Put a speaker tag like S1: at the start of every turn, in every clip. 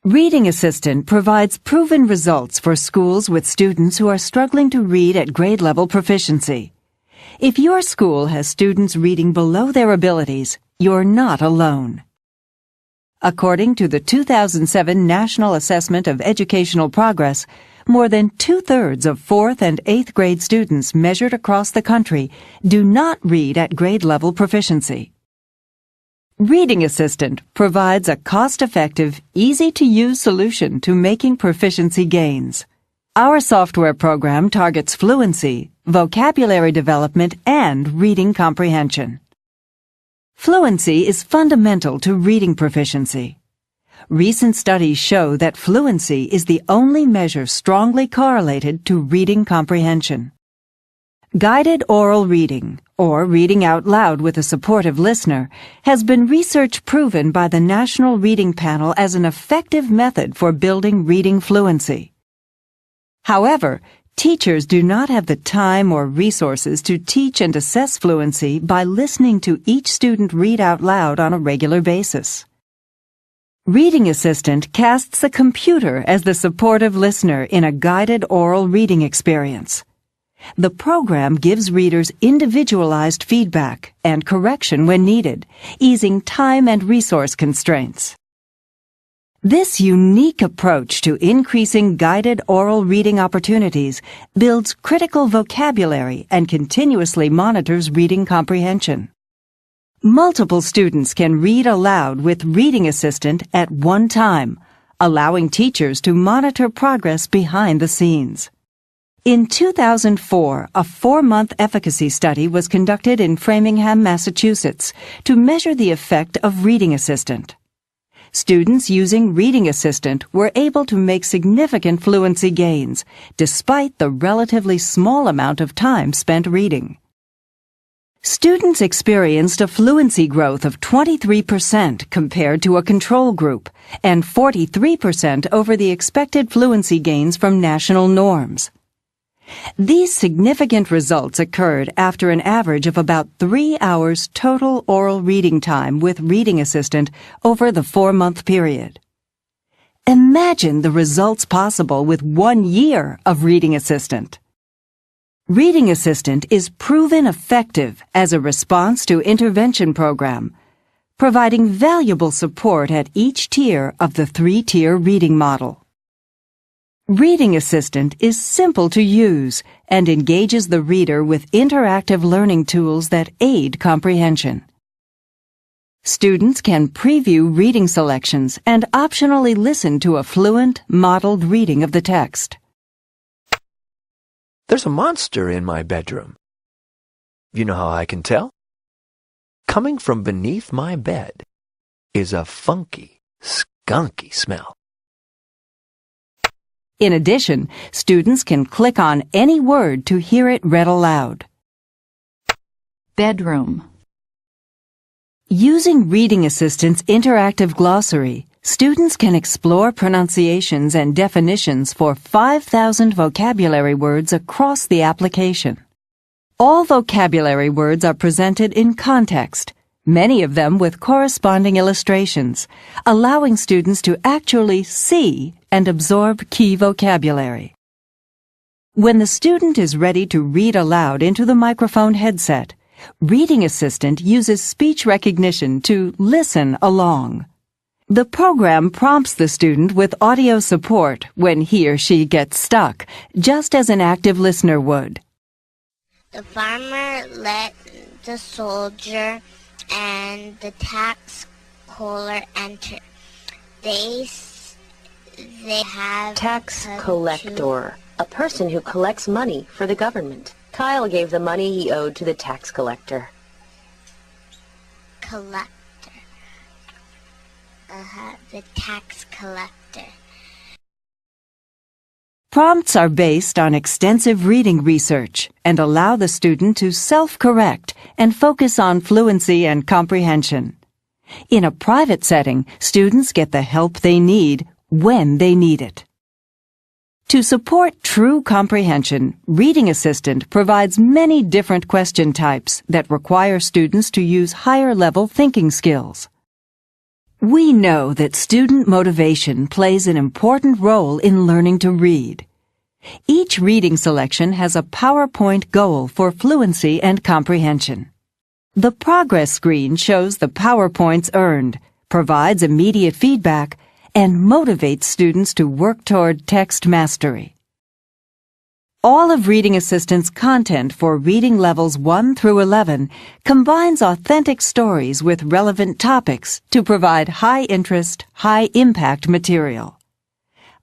S1: Reading Assistant provides proven results for schools with students who are struggling to read at grade level proficiency. If your school has students reading below their abilities, you're not alone. According to the 2007 National Assessment of Educational Progress, more than 2/3 of 4th and 8th grade students measured across the country do not read at grade level proficiency. Reading Assistant provides a cost-effective, easy-to-use solution to making proficiency gains. Our software program targets fluency, vocabulary development, and reading comprehension. Fluency is fundamental to reading proficiency. Recent studies show that fluency is the only measure strongly correlated to reading comprehension. Guided oral reading, or reading out loud with a supportive listener, has been research proven by the National Reading Panel as an effective method for building reading fluency. However, teachers do not have the time or resources to teach and assess fluency by listening to each student read out loud on a regular basis. Reading Assistant casts a computer as the supportive listener in a guided oral reading experience. The program gives readers individualized feedback and correction when needed, easing time and resource constraints. This unique approach to increasing guided oral reading opportunities builds critical vocabulary and continuously monitors reading comprehension. Multiple students can read aloud with Reading Assistant at one time, allowing teachers to monitor progress behind the scenes. In 2004, a 4-month efficacy study was conducted in Framingham, Massachusetts, to measure the effect of Reading Assistant. Students using Reading Assistant were able to make significant fluency gains, despite the relatively small amount of time spent reading. Students experienced a fluency growth of 23% compared to a control group, and 43% over the expected fluency gains from national norms. These significant results occurred after an average of about 3 hours total oral reading time with Reading Assistant over the 4-month period. Imagine the results possible with 1 year of Reading Assistant. Reading Assistant is proven effective as a response to intervention program, providing valuable support at each tier of the 3-tier reading model. Reading Assistant is simple to use and engages the reader with interactive learning tools that aid comprehension. Students can preview reading selections and optionally listen to a fluent, modeled reading of the text.
S2: There's a monster in my bedroom. You know how I can tell? Coming from beneath my bed is a funky, skunky smell.
S1: In addition, students can click on any word to hear it read aloud.
S3: Bedroom.
S1: Using Reading Assistant's interactive glossary, students can explore pronunciations and definitions for 5,000 vocabulary words across the application. All vocabulary words are presented in context, many of them with corresponding illustrations, allowing students to actually see and absorb key vocabulary. When the student is ready to read aloud into the microphone headset, Reading Assistant uses speech recognition to listen along. The program prompts the student with audio support when he or she gets stuck, just as an active listener would.
S4: The farmer let the soldier and the tax collector enter. They have
S5: tax collector, a person who collects money for the government. Kyle gave the money he owed to the tax collector.
S4: Collector. The tax collector.
S1: Prompts are based on extensive reading research and allow the student to self-correct and focus on fluency and comprehension. In a private setting, students get the help they need when they need it. To support true comprehension, Reading Assistant provides many different question types that require students to use higher-level thinking skills. We know that student motivation plays an important role in learning to read. Each reading selection has a PowerPoint goal for fluency and comprehension. The progress screen shows the PowerPoints earned, provides immediate feedback, and motivates students to work toward text mastery. All of Reading Assistant's content for reading levels 1 through 11 combines authentic stories with relevant topics to provide high-interest, high-impact material.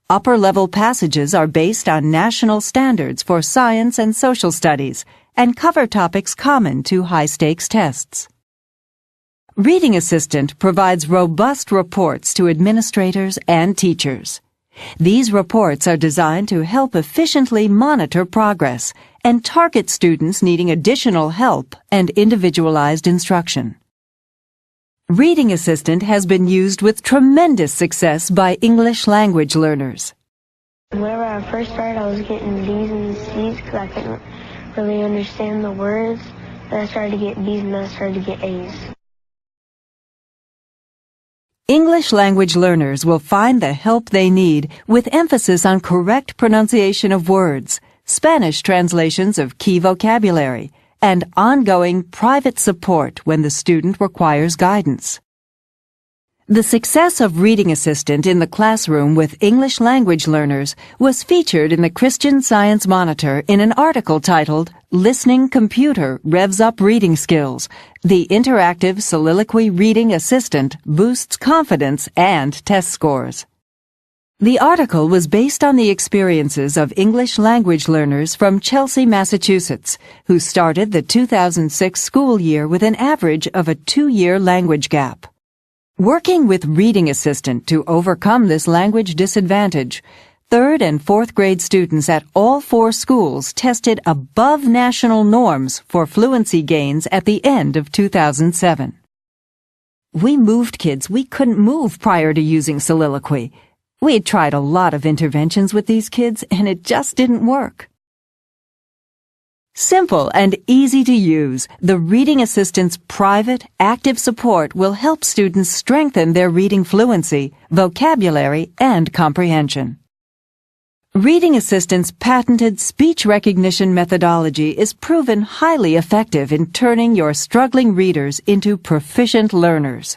S1: Upper-level passages are based on national standards for science and social studies and cover topics common to high-stakes tests. Reading Assistant provides robust reports to administrators and teachers. These reports are designed to help efficiently monitor progress and target students needing additional help and individualized instruction. Reading Assistant has been used with tremendous success by English language learners.
S3: Whenever I first started, I was getting B's and C's because I couldn't really understand the words. Then I started to get B's and then I started to get A's.
S1: English language learners will find the help they need with emphasis on correct pronunciation of words, Spanish translations of key vocabulary, and ongoing private support when the student requires guidance. The success of Reading Assistant in the classroom with English language learners was featured in the Christian Science Monitor in an article titled Listening Computer Revs Up Reading Skills. The interactive soliloquy reading assistant boosts confidence and test scores. The article was based on the experiences of English language learners from Chelsea, Massachusetts, who started the 2006 school year with an average of a 2-year language gap. Working with Reading Assistant to overcome this language disadvantage, 3rd and 4th grade students at all 4 schools tested above national norms for fluency gains at the end of 2007. We moved kids we couldn't move prior to using soliloquy. We had tried a lot of interventions with these kids and it just didn't work. Simple and easy to use, the Reading Assistant's private, active support will help students strengthen their reading fluency, vocabulary, and comprehension. Reading Assistant's patented speech recognition methodology is proven highly effective in turning your struggling readers into proficient learners.